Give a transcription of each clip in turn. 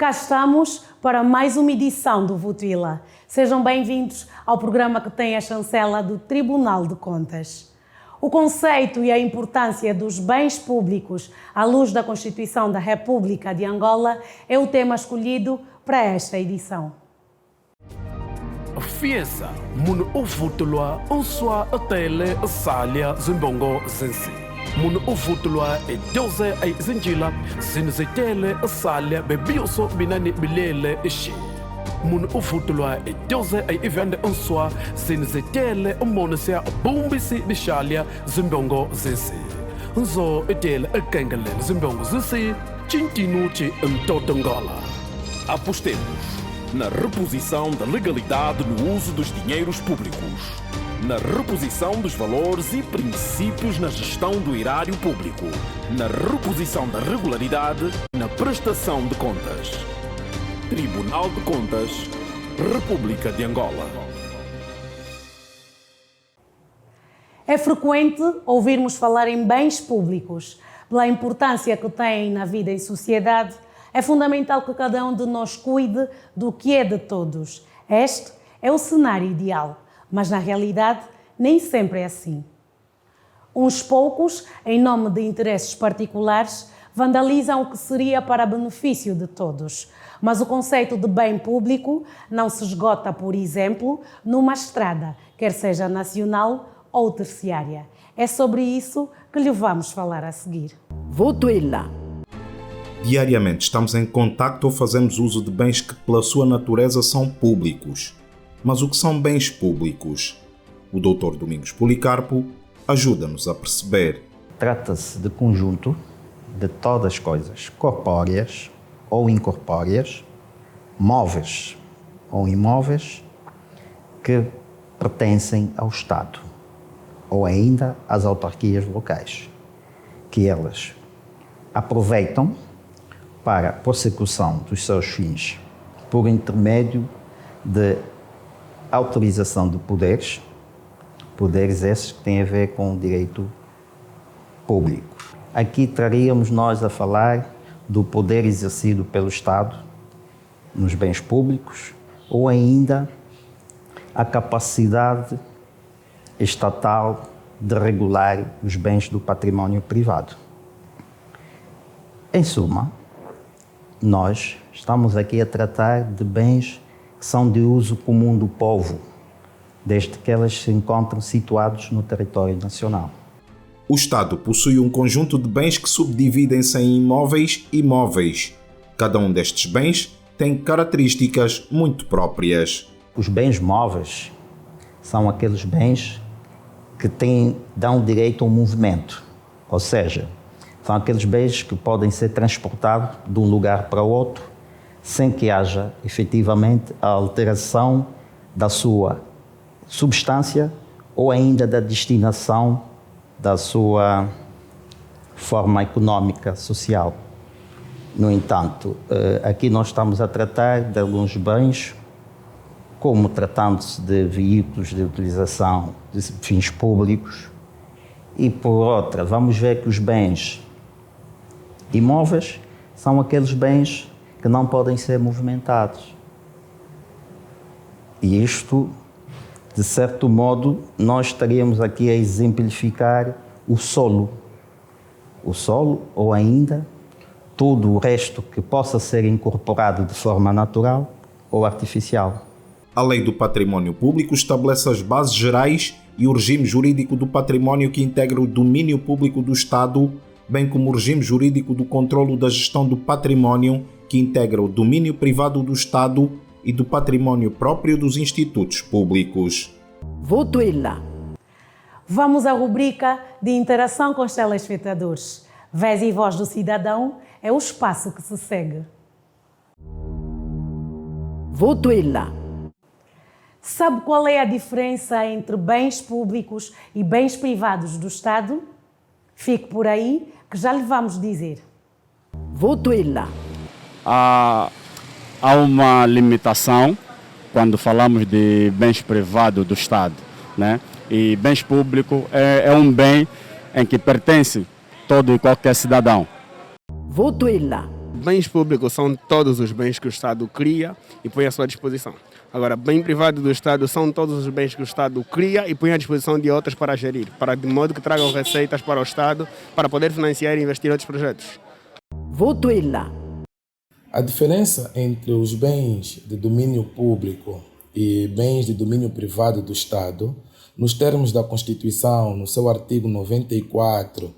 Cá estamos para mais uma edição do Votuila. Sejam bem-vindos ao programa que tem a chancela do Tribunal de Contas. O conceito e a importância dos bens públicos à luz da Constituição da República de Angola é o tema escolhido para esta edição. Fiesa, mun uvutulwa unswa atele salia zimbongo zensi. Mun uvutulwa e doze ay zinjila zinzetele salia bebioso binani bilele ishi. Mun uvutulwa e doze ay ivande unswa zinzetele umonesia bumbisi bishalia zimbongo zensi. Nzo etele ekengelen zimbongo zensi chintinuchi ntotongola. Apostemos na reposição da legalidade no uso dos dinheiros públicos, na reposição dos valores e princípios na gestão do erário público, na reposição da regularidade na prestação de contas. Tribunal de Contas, República de Angola. É frequente ouvirmos falar em bens públicos. Pela importância que têm na vida em sociedade, é fundamental que cada um de nós cuide do que é de todos. Este é o cenário ideal, mas na realidade nem sempre é assim. Uns poucos, em nome de interesses particulares, vandalizam o que seria para benefício de todos. Mas o conceito de bem público não se esgota, por exemplo, numa estrada, quer seja nacional ou terciária. É sobre isso que lhe vamos falar a seguir. Votuila. Diariamente estamos em contacto ou fazemos uso de bens que, pela sua natureza, são públicos. Mas o que são bens públicos? O Dr. Domingos Policarpo ajuda-nos a perceber. Trata-se de conjunto de todas as coisas corpóreas ou incorpóreas, móveis ou imóveis, que pertencem ao Estado ou ainda às autarquias locais, que elas aproveitam para a prossecução dos seus fins por intermédio de autorização de poderes esses que têm a ver com o direito público. Aqui traríamos nós a falar do poder exercido pelo Estado nos bens públicos ou ainda a capacidade estatal de regular os bens do património privado. Em suma, nós estamos aqui a tratar de bens que são de uso comum do povo, desde que elas se encontram situados no território nacional. O Estado possui um conjunto de bens que subdividem-se em imóveis e móveis. Cada um destes bens tem características muito próprias. Os bens móveis são aqueles bens que dão direito ao movimento, ou seja, são aqueles bens que podem ser transportados de um lugar para outro sem que haja, efetivamente, a alteração da sua substância ou ainda da destinação da sua forma económica, social. No entanto, aqui nós estamos a tratar de alguns bens, como tratando-se de veículos de utilização de fins públicos, e por outra, vamos ver que os bens imóveis são aqueles bens que não podem ser movimentados. E isto, de certo modo, nós estaríamos aqui a exemplificar o solo. O solo ou ainda tudo o resto que possa ser incorporado de forma natural ou artificial. A Lei do Património Público estabelece as bases gerais e o regime jurídico do património que integra o domínio público do Estado, bem como o regime jurídico do controlo da gestão do património que integra o domínio privado do Estado e do património próprio dos institutos públicos. Votuila. Vamos à rubrica de interação com os telespectadores. Vez e voz do cidadão é o espaço que se segue. Votuila. Sabe qual é a diferença entre bens públicos e bens privados do Estado? Fique por aí que já lhe vamos dizer. Votuila. Há uma limitação quando falamos de bens privados do Estado, né? E bens públicos é um bem em que pertence todo e qualquer cidadão. Votuila. bens públicos são todos os bens que o Estado cria e põe à sua disposição. Agora, bem privado do Estado são todos os bens que o Estado cria e põe à disposição de outros para gerir, de modo que tragam receitas para o Estado para poder financiar e investir em outros projetos. Votuila. A diferença entre os bens de domínio público e bens de domínio privado do Estado, nos termos da Constituição, no seu artigo 94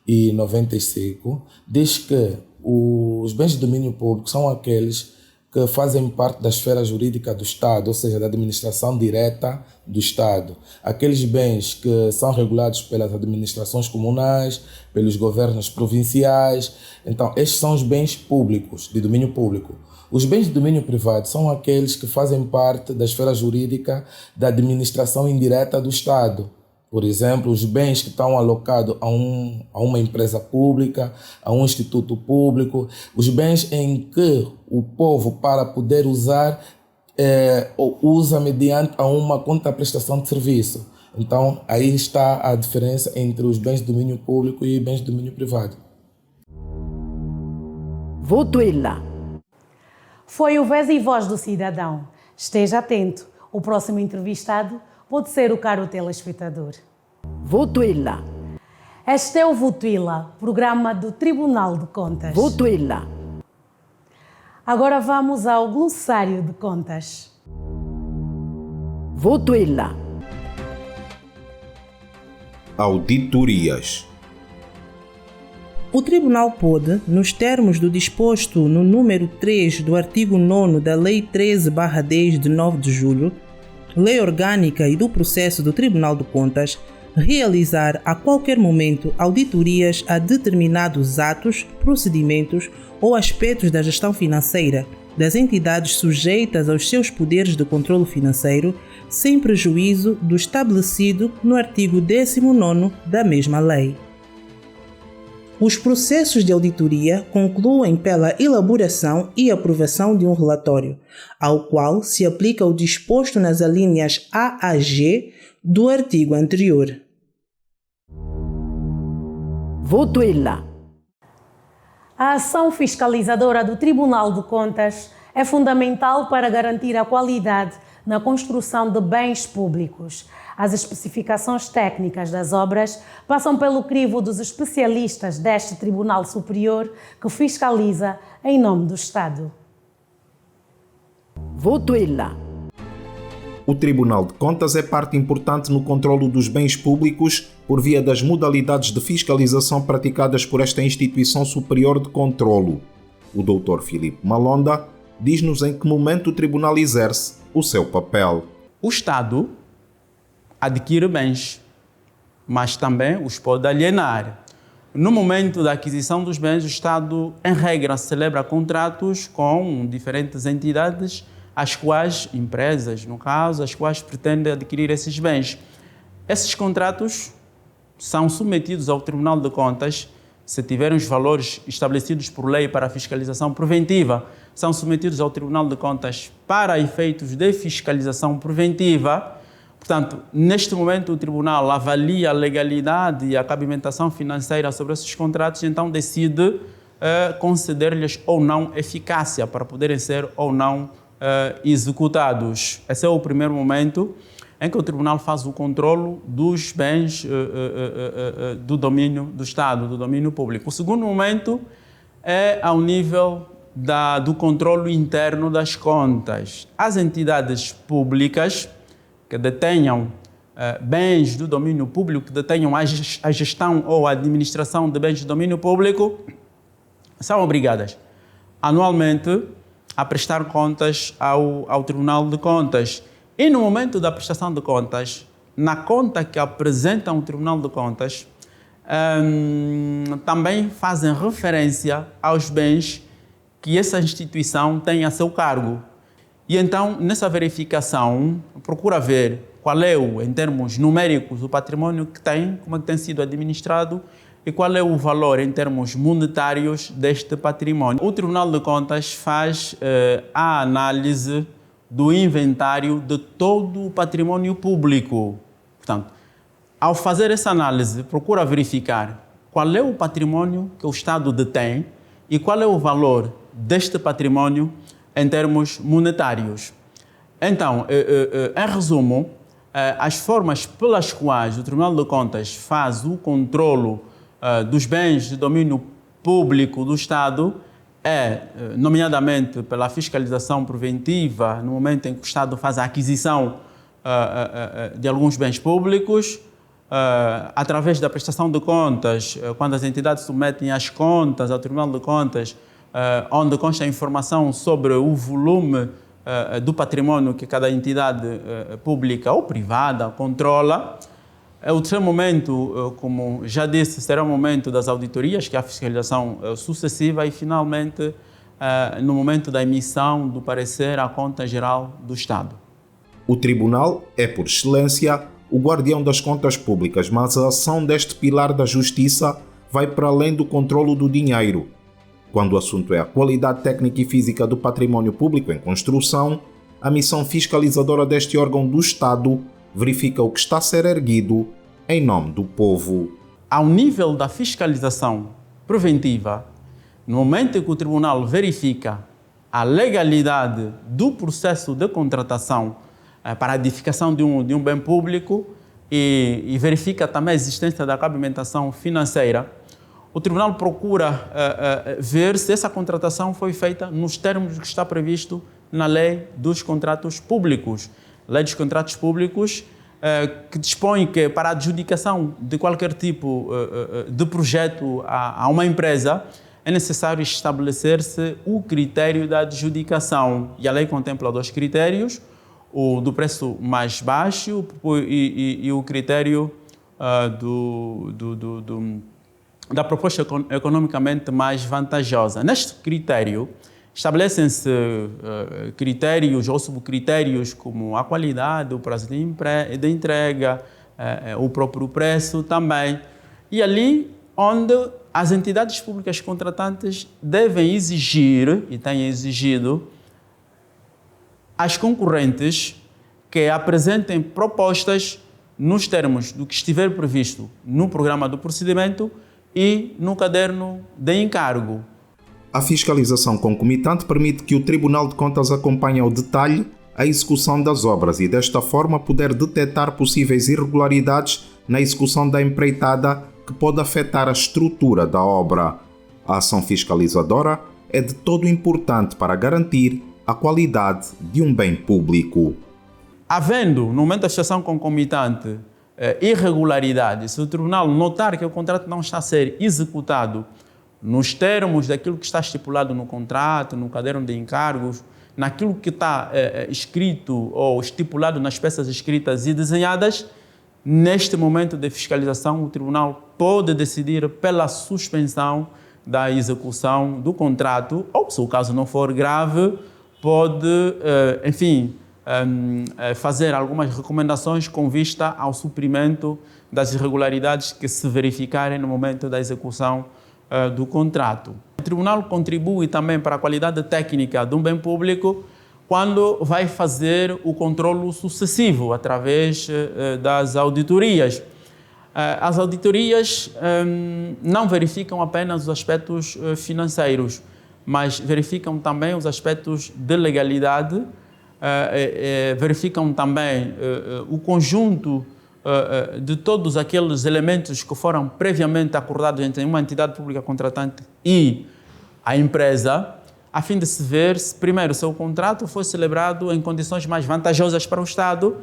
e 95, diz que os bens de domínio público são aqueles que fazem parte da esfera jurídica do Estado, ou seja, da administração direta do Estado. Aqueles bens que são regulados pelas administrações comunais, pelos governos provinciais. Então, estes são os bens públicos, de domínio público. Os bens de domínio privado são aqueles que fazem parte da esfera jurídica da administração indireta do Estado. Por exemplo, os bens que estão alocados a uma empresa pública, a um instituto público, os bens em que o povo, para poder usar, usa mediante a uma contraprestação de serviço. Então, aí está a diferença entre os bens de domínio público e bens de domínio privado. Votuila. Foi o Vez e Voz do Cidadão. Esteja atento. O próximo entrevistado pode ser o caro telespectador. Votuila. Este é o Votuila, programa do Tribunal de Contas. Votuila. Agora vamos ao glossário de contas. Votuila. Auditorias. O Tribunal pode, nos termos do disposto no número 3 do artigo 9º da Lei 13/10 de 9 de julho, Lei Orgânica e do Processo do Tribunal de Contas, realizar a qualquer momento auditorias a determinados atos, procedimentos ou aspectos da gestão financeira das entidades sujeitas aos seus poderes de controlo financeiro, sem prejuízo do estabelecido no artigo 19º da mesma lei. Os processos de auditoria concluem pela elaboração e aprovação de um relatório, ao qual se aplica o disposto nas alíneas A a G do artigo anterior. Votuila. A ação fiscalizadora do Tribunal de Contas é fundamental para garantir a qualidade na construção de bens públicos. As especificações técnicas das obras passam pelo crivo dos especialistas deste Tribunal Superior que fiscaliza em nome do Estado. Votuila. O Tribunal de Contas é parte importante no controlo dos bens públicos por via das modalidades de fiscalização praticadas por esta instituição superior de controlo. O Dr. Filipe Malonda diz-nos em que momento o Tribunal exerce o seu papel. O Estado adquire bens, mas também os pode alienar. No momento da aquisição dos bens, o Estado, em regra, celebra contratos com diferentes entidades, as quais, empresas, no caso, as quais pretendem adquirir esses bens. Esses contratos são submetidos ao Tribunal de Contas, se tiverem os valores estabelecidos por lei para a fiscalização preventiva, são submetidos ao Tribunal de Contas para efeitos de fiscalização preventiva. Portanto, neste momento o Tribunal avalia a legalidade e a cabimentação financeira sobre esses contratos e então decide conceder-lhes ou não eficácia para poderem ser ou não executados. Esse é o primeiro momento em que o Tribunal faz o controlo dos bens do domínio do Estado, do domínio público. O segundo momento é ao nível do controlo interno das contas. As entidades públicas que detenham bens do domínio público, que detenham a gestão ou a administração de bens do domínio público, são obrigadas anualmente a prestar contas ao Tribunal de Contas. E no momento da prestação de contas, na conta que apresentam ao Tribunal de Contas, também fazem referência aos bens que essa instituição tem a seu cargo. E então, nessa verificação, procura ver qual é, em termos numéricos, o patrimônio que tem, como é que tem sido administrado e qual é o valor em termos monetários deste patrimônio. O Tribunal de Contas faz a análise do inventário de todo o patrimônio público. Portanto, ao fazer essa análise, procura verificar qual é o patrimônio que o Estado detém e qual é o valor deste património em termos monetários. Então, em resumo, as formas pelas quais o Tribunal de Contas faz o controlo dos bens de domínio público do Estado nomeadamente pela fiscalização preventiva, no momento em que o Estado faz a aquisição de alguns bens públicos, através da prestação de contas, quando as entidades submetem as contas ao Tribunal de Contas, onde consta a informação sobre o volume do património que cada entidade pública ou privada controla. O terceiro momento, como já disse, será o momento das auditorias, que é a fiscalização sucessiva, e finalmente no momento da emissão do parecer à conta geral do Estado. O Tribunal é, por excelência, o guardião das contas públicas, mas a ação deste pilar da justiça vai para além do controlo do dinheiro. Quando o assunto é a qualidade técnica e física do património público em construção, a missão fiscalizadora deste órgão do Estado verifica o que está a ser erguido em nome do povo. Ao nível da fiscalização preventiva, no momento em que o Tribunal verifica a legalidade do processo de contratação para a edificação de um bem público e verifica também a existência da cabimentação financeira, o Tribunal procura ver se essa contratação foi feita nos termos que está previsto na Lei dos Contratos Públicos. Lei dos Contratos Públicos que dispõe que para a adjudicação de qualquer tipo de projeto a uma empresa é necessário estabelecer-se o critério da adjudicação. E a lei contempla 2 critérios, o do preço mais baixo e o critério da proposta economicamente mais vantajosa. Neste critério, estabelecem-se critérios ou subcritérios como a qualidade, o prazo de entrega, o próprio preço também. E ali onde as entidades públicas contratantes devem exigir, e têm exigido, às concorrentes que apresentem propostas nos termos do que estiver previsto no programa do procedimento e no caderno de encargo. A fiscalização concomitante permite que o Tribunal de Contas acompanhe ao detalhe a execução das obras e, desta forma, poder detectar possíveis irregularidades na execução da empreitada que pode afetar a estrutura da obra. A ação fiscalizadora é de todo importante para garantir a qualidade de um bem público. Havendo, no momento da situação concomitante, irregularidades, se o Tribunal notar que o contrato não está a ser executado nos termos daquilo que está estipulado no contrato, no caderno de encargos, naquilo que está escrito ou estipulado nas peças escritas e desenhadas, neste momento de fiscalização, o Tribunal pode decidir pela suspensão da execução do contrato, ou, se o caso não for grave, pode, fazer algumas recomendações com vista ao suprimento das irregularidades que se verificarem no momento da execução do contrato. O Tribunal contribui também para a qualidade técnica de um bem público quando vai fazer o controlo sucessivo através das auditorias. As auditorias não verificam apenas os aspectos financeiros, mas verificam também os aspectos de legalidade, verificam também o conjunto de todos aqueles elementos que foram previamente acordados entre uma entidade pública contratante e a empresa, a fim de se ver, primeiro, se o contrato foi celebrado em condições mais vantajosas para o Estado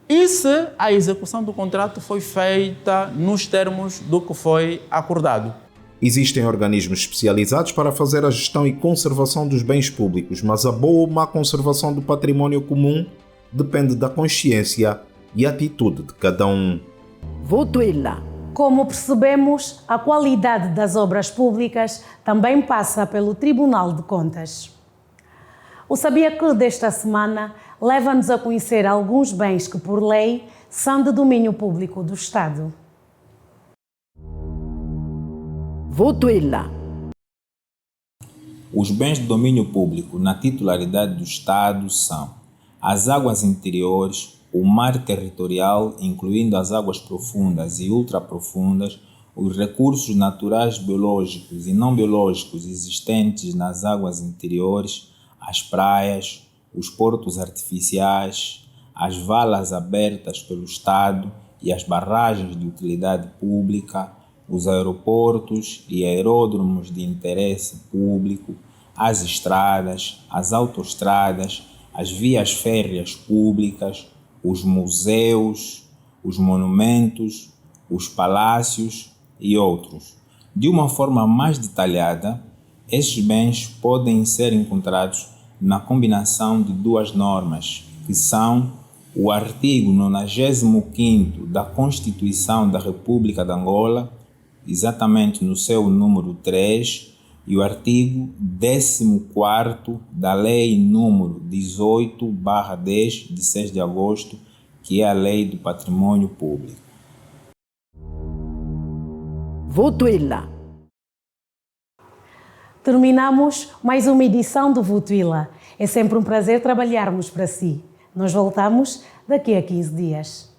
e se a execução do contrato foi feita nos termos do que foi acordado. Existem organismos especializados para fazer a gestão e conservação dos bens públicos, mas a boa ou má conservação do património comum depende da consciência e atitude de cada um. Voto é lá. Como percebemos, a qualidade das obras públicas também passa pelo Tribunal de Contas. O Sabia Que desta semana leva-nos a conhecer alguns bens que, por lei, são de domínio público do Estado. Voto é lá. Os bens de domínio público na titularidade do Estado são as águas interiores, o mar territorial, incluindo as águas profundas e ultraprofundas, os recursos naturais biológicos e não biológicos existentes nas águas interiores, as praias, os portos artificiais, as valas abertas pelo Estado e as barragens de utilidade pública, os aeroportos e aeródromos de interesse público, as estradas, as autoestradas, as vias férreas públicas, os museus, os monumentos, os palácios e outros. De uma forma mais detalhada, estes bens podem ser encontrados na combinação de duas normas, que são o artigo 95º da Constituição da República de Angola, exatamente no seu número 3, e o artigo 14º da Lei número 18/10, de 6 de agosto, que é a Lei do Patrimônio Público. Votuila. Terminamos mais uma edição do Votuila. É sempre um prazer trabalharmos para si. Nós voltamos daqui a 15 dias.